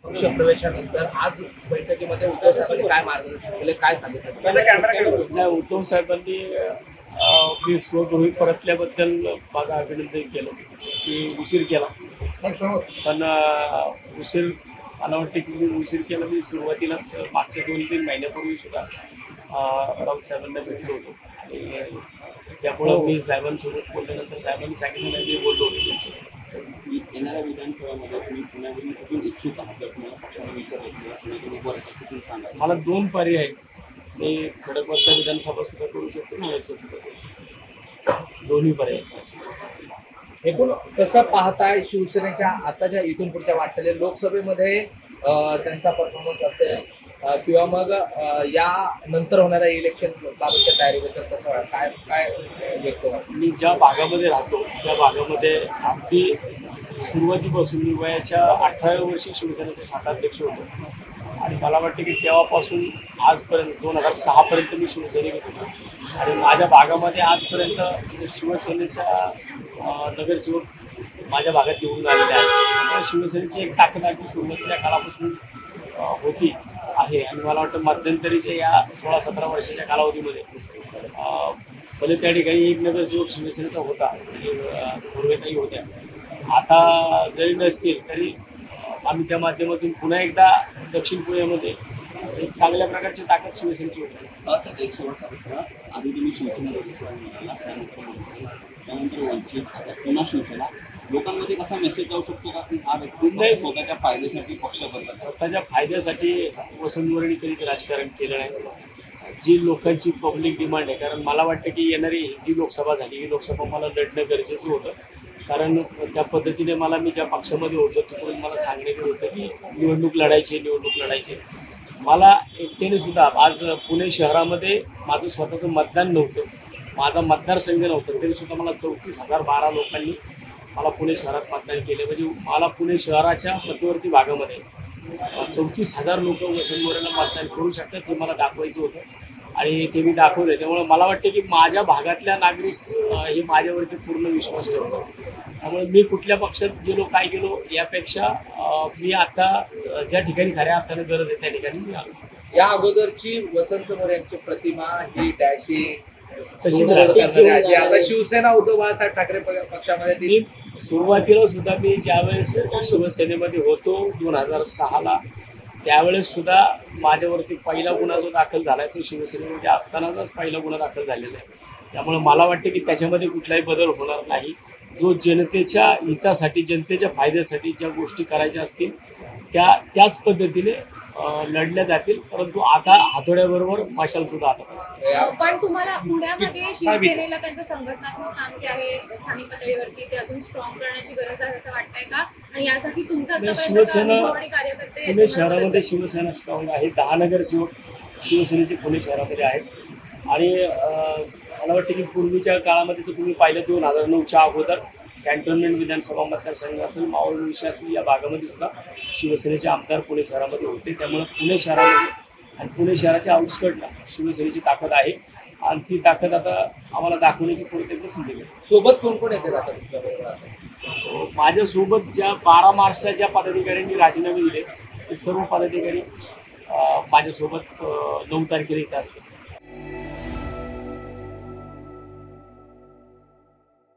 पक्ष प्रवेशानंतर आज बैठकीमध्ये उद्धव साहेबांनी काय मार्गदर्शन केले, काय सांगितलं? नाही, उद्धव साहेबांनी मी स्वगृही परतल्याबद्दल माझं अभिनंदन केलं की उशीर केला, पण उशीर मला वाटतं की मी उशीर केला. मी सुरुवातीलाच मागच्या 2-3 महिन्यापूर्वी सुद्धा राऊत साहेबांना भेटलो होतो आणि त्यामुळं मी साहेबांसोबत बोलल्यानंतर साहेबांनी सांगितलं नाही मी बोललो होतो. येणाऱ्या विधानसभामध्ये तुम्ही पुण्यावरून कुठून इच्छुक आहात जर तुम्हाला पक्षाने विचारलं कुठून सांगा? मला 2 पर्याय आहेत. मी खडकवासला विधानसभा सुद्धा करू शकतो, नाळेश्वर सुद्धा करू शकतो. दोन्ही पर्याय आहेत. एकूण कसं पाहताय शिवसेनेच्या आताच्या इथून पुढच्या वाटचाली लोकसभेमध्ये त्यांचा परफॉर्मन्स असेल किंवा मग या नंतर होणाऱ्या इलेक्शन बाबतच्या तयारीबद्दल कसं काय काय व्यक्त होतं? मी ज्या भागामध्ये राहतो त्या भागामध्ये अगदी सुरुवातीपासून मी वयाच्या 18व्या वर्षी शिवसेनेचे शाखाध्यक्ष होतो आणि मला वाटतं की तेव्हापासून आजपर्यंत 2006 पर्यंत मी शिवसैनिक होतो आणि माझ्या भागामध्ये आजपर्यंत शिवसेनेच्या नगरसेवक माझ्या भागात येऊन आलेले आहेत. त्यामुळे शिवसेनेची एक ताकद अगदी सुरुवातीच्या काळापासून होती आहे आणि मला वाटतं मध्यंतरीच्या या 16-17 वर्षाच्या कालावधीमध्ये भले त्या ठिकाणी एक नगरसेवक शिवसेनेचा होता, पूर्वेताई होत्या. आता जरी नसतील तरी आम्ही त्या माध्यमातून पुन्हा एकदा दक्षिण पुण्यामध्ये एक चांगल्या प्रकारची ताकद शिवसेनेची होती. असं एक शेवटचा प्रश्न, आधी तुम्ही शिवसेनेला त्यानंतर मनसे, त्यानंतर वंचित, आता पुन्हा शिवसेना, लोकांमध्ये कसा मेसेज जाऊ शकतो का की हा व्यक्ती स्वतःच्या फायद्यासाठी पक्ष बदलतात? स्वतःच्या फायद्यासाठी वसंतवरणी कधीच राजकारण केलं नाही. जी लोकांची पब्लिक डिमांड आहे, कारण मला वाटतं की येणारी जी लोकसभा झाली ही लोकसभा मला लढणं गरजेचं होतं, कारण त्या पद्धतीने मी ज्या पक्षामध्ये होतो तिकडून मला सांगण्यात होतं की निवडणूक लढायची. मला एकट्याने सुद्धा आज पुणे शहरामध्ये माझं स्वतःचं मतदान नव्हतं, माझा मतदारसंघ नव्हतं, तरीसुद्धा मला 34,012 लोकांनी मला पुणे शहरात मतदान केले. म्हणजे मला पुणे शहराच्या मध्यवर्ती भागामध्ये 34,000 लोक वसंतवरला मतदान करू शकतात हे मला दाखवायचं होतं आणि ते मी दाखवलं. त्यामुळे मला वाटतं की माझ्या भागातल्या नागरिक हे माझ्यावरती पूर्ण विश्वास ठेवतात. त्यामुळे मी कुठल्या पक्षात गेलो काय गेलो यापेक्षा मी आता ज्या ठिकाणी खऱ्या अर्थाने गरज आहे त्या ठिकाणी मी आलो. या अगोदरची वसंत मोरेंची प्रतिमा ही डॅशिंग तशी शिवसेना उद्धव बाळासाहेब ठाकरे पक्षामध्ये ती सुरुवातीला सुद्धा मी ज्यावेळेस शिवसेनेमध्ये होतो 2006ला त्यावेळेस सुद्धा माझ्यावरती पहिला गुन्हा जो दाखल झाला आहे तो शिवसेनेमध्ये असतानाचाच पहिला गुन्हा दाखल झालेला आहे. त्यामुळे मला वाटतं की त्याच्यामध्ये कुठलाही बदल होणार नाही. जो जनतेच्या हितासाठी जनतेच्या फायद्यासाठी ज्या गोष्टी करायच्या असतील त्याच पद्धतीने लढल्या जातील, परंतु आता हातोड्याबरोबर मशाल सुद्धा आता. पण तुम्हाला पुण्यामध्ये शिवसेनेला त्यांचं संघटनात्मक काम जे आहे स्थानिक पातळीवरती ते अजून स्ट्रॉंग करण्याची गरज आहे असं वाटतंय का? आणि यासाठी तुमचं शिवसेना पुणे शहरामध्ये शिवसेना स्ट्रॉंग आहे. 10 नगरसेवक शिवसेनेचे पुणे शहरामध्ये आहेत आणि मला वाटतं की पूर्वीच्या काळामध्ये तर तुम्ही पाहिलं 2009च्या अगोदर कॅन्टोन्मेंट विधानसभा मतदारसंघ असेल, मावळ विषय असेल, या भागामध्ये सुद्धा शिवसेनेचे आमदार पुणे शहरामध्ये होते. त्यामुळे पुणे शहरामध्ये आणि पुणे शहराच्या आउटस्कटला शिवसेनेची ताकद आहे आणि ती ताकद आता आम्हाला दाखवण्याची पूर्णतः संधी मिळेल. सोबत कोण कोण येते जातात? माझ्यासोबत ज्या 12 मार्चला ज्या पदाधिकाऱ्यांनी राजीनामे दिले ते सर्व पदाधिकारी माझ्यासोबत 9 तारखेला इथे असतात.